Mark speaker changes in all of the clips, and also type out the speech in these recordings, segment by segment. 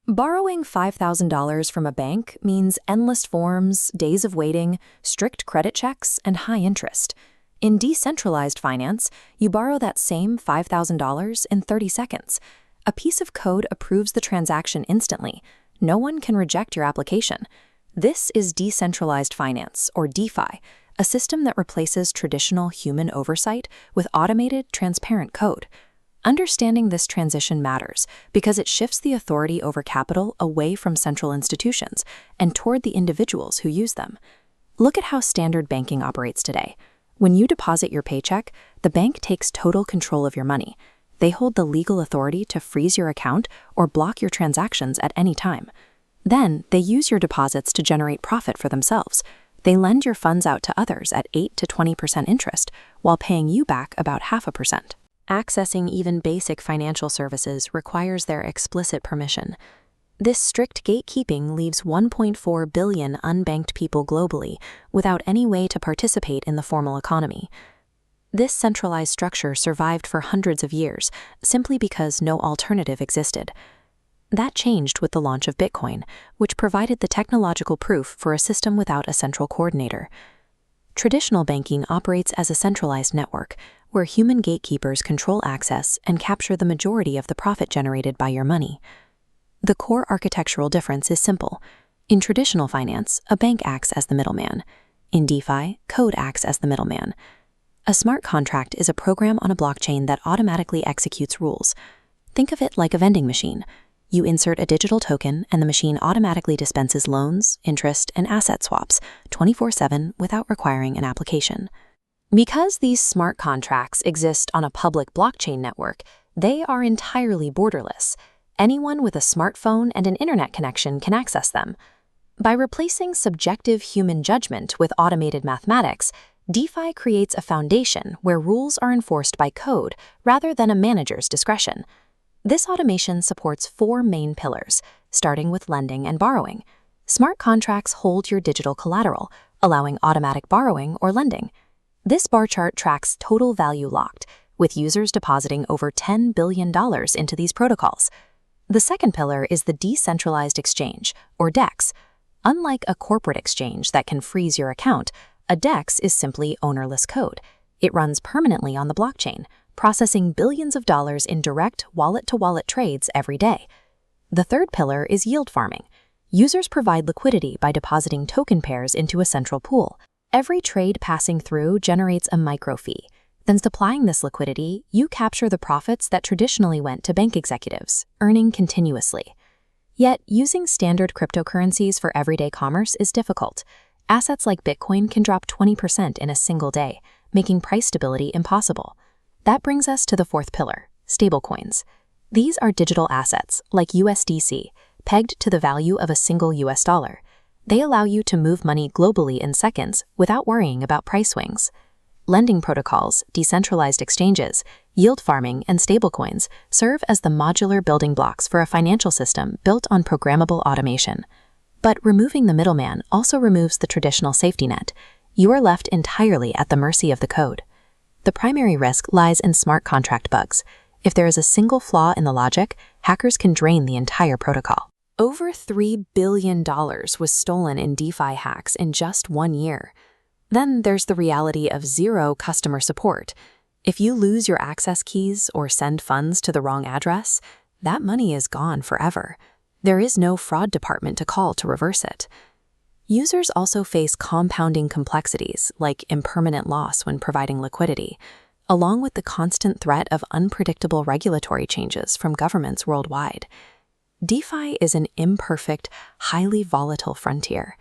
Speaker 1: Borrowing $5,000 from a bank means endless forms, days of waiting, strict credit checks, and high interest. In decentralized finance, you borrow that same $5,000 in 30 seconds. A piece of code approves the transaction instantly. No one can reject your application. This is decentralized finance, or DeFi, a system that replaces traditional human oversight with automated, transparent code. Understanding this transition matters because it shifts the authority over capital away from central institutions and toward the individuals who use them. Look at how standard banking operates today. When you deposit your paycheck, the bank takes total control of your money. They hold the legal authority to freeze your account or block your transactions at any time. Then, they use your deposits to generate profit for themselves. They lend your funds out to others at 8 to 20% interest, while paying you back about 0.5%. Accessing even basic financial services requires their explicit permission. This strict gatekeeping leaves 1.4 billion unbanked people globally without any way to participate in the formal economy. This centralized structure survived for hundreds of years simply because no alternative existed. That changed with the launch of Bitcoin, which provided the technological proof for a system without a central coordinator. Traditional banking operates as a centralized network, where human gatekeepers control access and capture the majority of the profit generated by your money. The core architectural difference is simple. In traditional finance, a bank acts as the middleman. In DeFi, code acts as the middleman. A smart contract is a program on a blockchain that automatically executes rules. Think of it like a vending machine. You insert a digital token, and the machine automatically dispenses loans, interest, and asset swaps 24/7 without requiring an application. Because these smart contracts exist on a public blockchain network, they are entirely borderless. Anyone with a smartphone and an internet connection can access them. By replacing subjective human judgment with automated mathematics, DeFi creates a foundation where rules are enforced by code rather than a manager's discretion. This automation supports 4 main pillars, starting with lending and borrowing. Smart contracts hold your digital collateral, allowing automatic borrowing or lending. This bar chart tracks total value locked, with users depositing over $10 billion into these protocols. The second pillar is the decentralized exchange, or DEX. Unlike a corporate exchange that can freeze your account, a DEX is simply ownerless code. It runs permanently on the blockchain, processing billions of dollars in direct wallet-to-wallet trades every day. The third pillar is yield farming. Users provide liquidity by depositing token pairs into a central pool. Every trade passing through generates a micro fee. Then supplying this liquidity, you capture the profits that traditionally went to bank executives, earning continuously. Yet, using standard cryptocurrencies for everyday commerce is difficult. Assets like Bitcoin can drop 20% in a single day, making price stability impossible. That brings us to the fourth pillar, stablecoins. These are digital assets, like USDC, pegged to the value of a single US dollar. They allow you to move money globally in seconds without worrying about price swings. Lending protocols, decentralized exchanges, yield farming, and stablecoins serve as the modular building blocks for a financial system built on programmable automation. But removing the middleman also removes the traditional safety net. You are left entirely at the mercy of the code. The primary risk lies in smart contract bugs. If there is a single flaw in the logic, hackers can drain the entire protocol. Over $3 billion was stolen in DeFi hacks in just 1 year. Then there's the reality of zero customer support. If you lose your access keys or send funds to the wrong address, that money is gone forever. There is no fraud department to call to reverse it. Users also face compounding complexities like impermanent loss when providing liquidity, along with the constant threat of unpredictable regulatory changes from governments worldwide. DeFi is an imperfect, highly volatile frontier.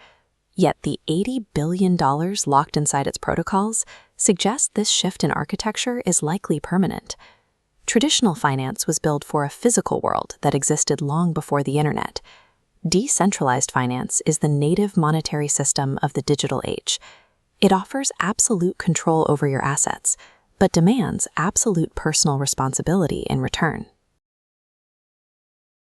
Speaker 1: Yet the $80 billion locked inside its protocols suggests this shift in architecture is likely permanent. Traditional finance was built for a physical world that existed long before the internet. Decentralized finance is the native monetary system of the digital age. It offers absolute control over your assets, but demands absolute personal responsibility in return.